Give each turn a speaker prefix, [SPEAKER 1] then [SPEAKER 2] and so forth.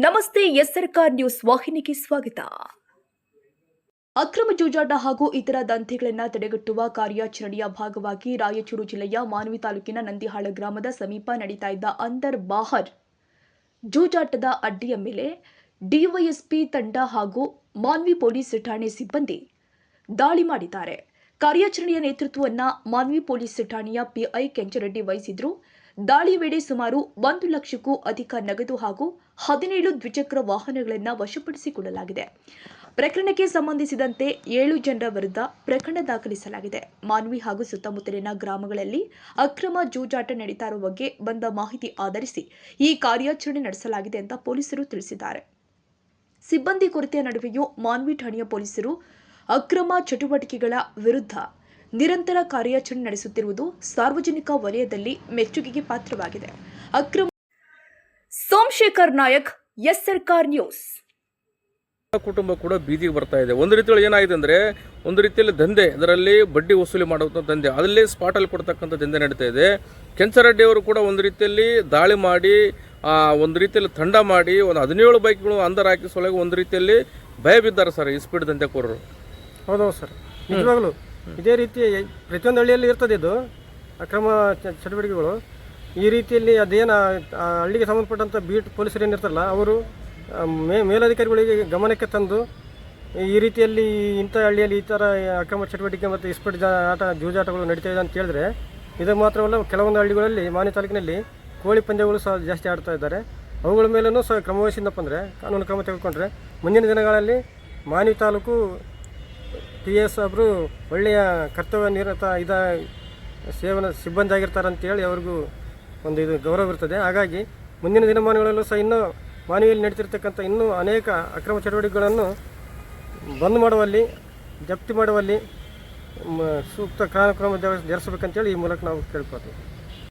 [SPEAKER 1] ನಮಸ್ತೆ ಎಸ್ಆರ್ಕಾರ್ ನ್ಯೂಸ್ ವಾಹಿನಿಗೆ ಸ್ವಾಗತ. ಅಕ್ರಮ ಜೂಜಾಟ ಹಾಗೂ ಇತರ ದಂಧೆಗಳನ್ನು ತಡೆಗಟ್ಟುವ ಕಾರ್ಯಾಚರಣೆಯ ಭಾಗವಾಗಿ ರಾಯಚೂರು ಜಿಲ್ಲೆಯ ಮಾನ್ವಿ ತಾಲೂಕಿನ ನಂದಿಹಾಳ ಗ್ರಾಮದ ಸಮೀಪ ನಡೀತಾ ಇದ್ದ ಅಂದರ್ ಬಾಹರ್ ಜೂಜಾಟದ ಅಡ್ಡಿಯ ಮೇಲೆ ಡಿವೈಎಸ್ಪಿ ತಂಡ ಹಾಗೂ ಮಾನ್ವಿ ಪೊಲೀಸ್ ಠಾಣೆ ಸಿಬ್ಬಂದಿ ದಾಳಿ ಮಾಡಿದ್ದಾರೆ. ಕಾರ್ಯಾಚರಣೆಯ ನೇತೃತ್ವವನ್ನು ಮಾನ್ವಿ ಪೊಲೀಸ್ ಠಾಣೆಯ ಪಿಐ ಕೆಂಚರೆಡ್ಡಿ ವಹಿಸಿದ್ರು. ದಾಳಿ ವೇಳೆ ಸುಮಾರು 1 ಲಕ್ಷಕ್ಕೂ ಅಧಿಕ ನಗದು ಹಾಗೂ 17 ದ್ವಿಚಕ್ರ ವಾಹನಗಳನ್ನು ವಶಪಡಿಸಿಕೊಳ್ಳಲಾಗಿದೆ. ಪ್ರಕರಣಕ್ಕೆ ಸಂಬಂಧಿಸಿದಂತೆ 7 ಜನರ ವಿರುದ್ಧ ಪ್ರಕರಣ ದಾಖಲಿಸಲಾಗಿದೆ. ಮಾನ್ವಿ ಹಾಗೂ ಸುತ್ತಮುತ್ತಲಿನ ಗ್ರಾಮಗಳಲ್ಲಿ ಅಕ್ರಮ ಜೂಜಾಟ ನಡೀತಾ ಇರುವ ಬಗ್ಗೆ ಬಂದ ಮಾಹಿತಿ ಆಧರಿಸಿ ಈ ಕಾರ್ಯಾಚರಣೆ ನಡೆಸಲಾಗಿದೆ ಅಂತ ಪೊಲೀಸರು ತಿಳಿಸಿದ್ದಾರೆ. ಸಿಬ್ಬಂದಿ ಕೊರತೆಯ ನಡುವೆಯೂ ಮಾನ್ವಿ ಠಾಣೆಯ ಪೊಲೀಸರು ಅಕ್ರಮ ಚಟುವಟಿಕೆಗಳ ವಿರುದ್ಧ ನಿರಂತರ ಕಾರ್ಯಾಚರಣೆ ನಡೆಸುತ್ತಿರುವುದು ಸಾರ್ವಜನಿಕ ವಲಯದಲ್ಲಿ ಮೆಚ್ಚುಗೆಗೆ ಪಾತ್ರವಾಗಿದೆ. ಸೋಮಶೇಖರ್ ನಾಯಕ್, ಎಸ್ಆರ್ಕಾರ್ ನ್ಯೂಸ್.
[SPEAKER 2] ಕುಟುಂಬ ಕೂಡ ಬೀದಿಗೆ ಬರ್ತಾ ಇದೆ. ಒಂದು ರೀತಿಯಲ್ಲಿ ಏನಾಗಿದೆ ಅಂದರೆ, ಒಂದು ರೀತಿಯಲ್ಲಿ ದಂಧೆ, ಅದರಲ್ಲಿ ಬಡ್ಡಿ ವಸೂಲಿ ಮಾಡುವಂಥ ದಂಧೆ, ಅದರಲ್ಲಿ ಸ್ಪಾಟಲ್ಲಿ ಕೊಡ್ತಕ್ಕಂಥ ದಂಧೆ ನಡೀತಾ ಇದೆ. ಕೆಂಚರೆಡ್ಡಿ ಅವರು ಕೂಡ ಒಂದು ರೀತಿಯಲ್ಲಿ ದಾಳಿ ಮಾಡಿ, ಒಂದು ರೀತಿಯಲ್ಲಿ ತಂಡ ಮಾಡಿ ಒಂದು 17 ಬೈಕ್ಗಳು ಅಂದರ್ ಹಾಕಿ ಸೊಳಗೆ ಒಂದು ರೀತಿಯಲ್ಲಿ ಭಯ ಬಿದ್ದಾರೆ ಸರ್ ಈ ಸ್ಪೀಡ್ ದಂಧೆಕೋರರು.
[SPEAKER 3] ಹೌದೌದು ಸರ್, ನಿಜವಾಗ್ಲೂ ಇದೇ ರೀತಿ ಪ್ರತಿಯೊಂದು ಹಳ್ಳಿಯಲ್ಲಿ ಇರ್ತದೆ ಇದು ಅಕ್ರಮ ಚಟುವಟಿಕೆಗಳು. ಈ ರೀತಿಯಲ್ಲಿ ಅದೇನು ಹಳ್ಳಿಗೆ ಸಂಬಂಧಪಟ್ಟಂಥ ಬೀಟ್ ಪೊಲೀಸರು ಏನಿರ್ತಾರಲ್ಲ, ಅವರು ಮೇಲಧಿಕಾರಿಗಳಿಗೆ ಗಮನಕ್ಕೆ ತಂದು ಈ ರೀತಿಯಲ್ಲಿ ಇಂಥ ಹಳ್ಳಿಯಲ್ಲಿ ಈ ಥರ ಅಕ್ರಮ ಚಟುವಟಿಕೆ ಮತ್ತು ಸ್ಪೀಡ್ ಜೂಜಾಟಗಳು ನಡೀತಾ ಇದೆ ಅಂತ ಹೇಳಿದ್ರೆ, ಇದು ಮಾತ್ರವಲ್ಲ, ಕೆಲವೊಂದು ಹಳ್ಳಿಗಳಲ್ಲಿ ಮಾನ್ವಿ ತಾಲೂಕಿನಲ್ಲಿ ಕೋಳಿ ಪಂದ್ಯಗಳು ಸಹ ಜಾಸ್ತಿ ಆಡ್ತಾ ಇದ್ದಾರೆ. ಅವುಗಳ ಮೇಲೂ ಸಹ ಕ್ರಮವಹಿಸಿದಪ್ಪ ಅಂದರೆ, ಕಾನೂನು ಕ್ರಮ ತೆಗೆದುಕೊಂಡ್ರೆ ಮುಂದಿನ ದಿನಗಳಲ್ಲಿ ಮಾನ್ವಿ ತಾಲೂಕು PS ಒಬ್ಬರು ಒಳ್ಳೆಯ ಕರ್ತವ್ಯ ನಿರತ ಸೇವನ ಸಿಬ್ಬಂದಿ ಆಗಿರ್ತಾರೆ ಅಂತೇಳಿ ಅವ್ರಿಗೂ ಒಂದು ಇದು ಗೌರವ ಇರ್ತದೆ. ಹಾಗಾಗಿ ಮುಂದಿನ ದಿನಮಾನಗಳಲ್ಲೂ ಸಹ ಇನ್ನೂ ಮಾನವಿಯಲ್ಲಿ ನಡೀತಿರ್ತಕ್ಕಂಥ ಇನ್ನೂ ಅನೇಕ ಅಕ್ರಮ ಚಟುವಟಿಕೆಗಳನ್ನು ಬಂದ್ ಮಾಡುವಲ್ಲಿ, ಜಪ್ತಿ ಮಾಡುವಲ್ಲಿ ಸೂಕ್ತ ಕಾನೂನು ಕ್ರಮ ಜರುಗಿಸಬೇಕಂತೇಳಿ ಈ ಮೂಲಕ ನಾವು ಕೇಳ್ಕೊತೀವಿ.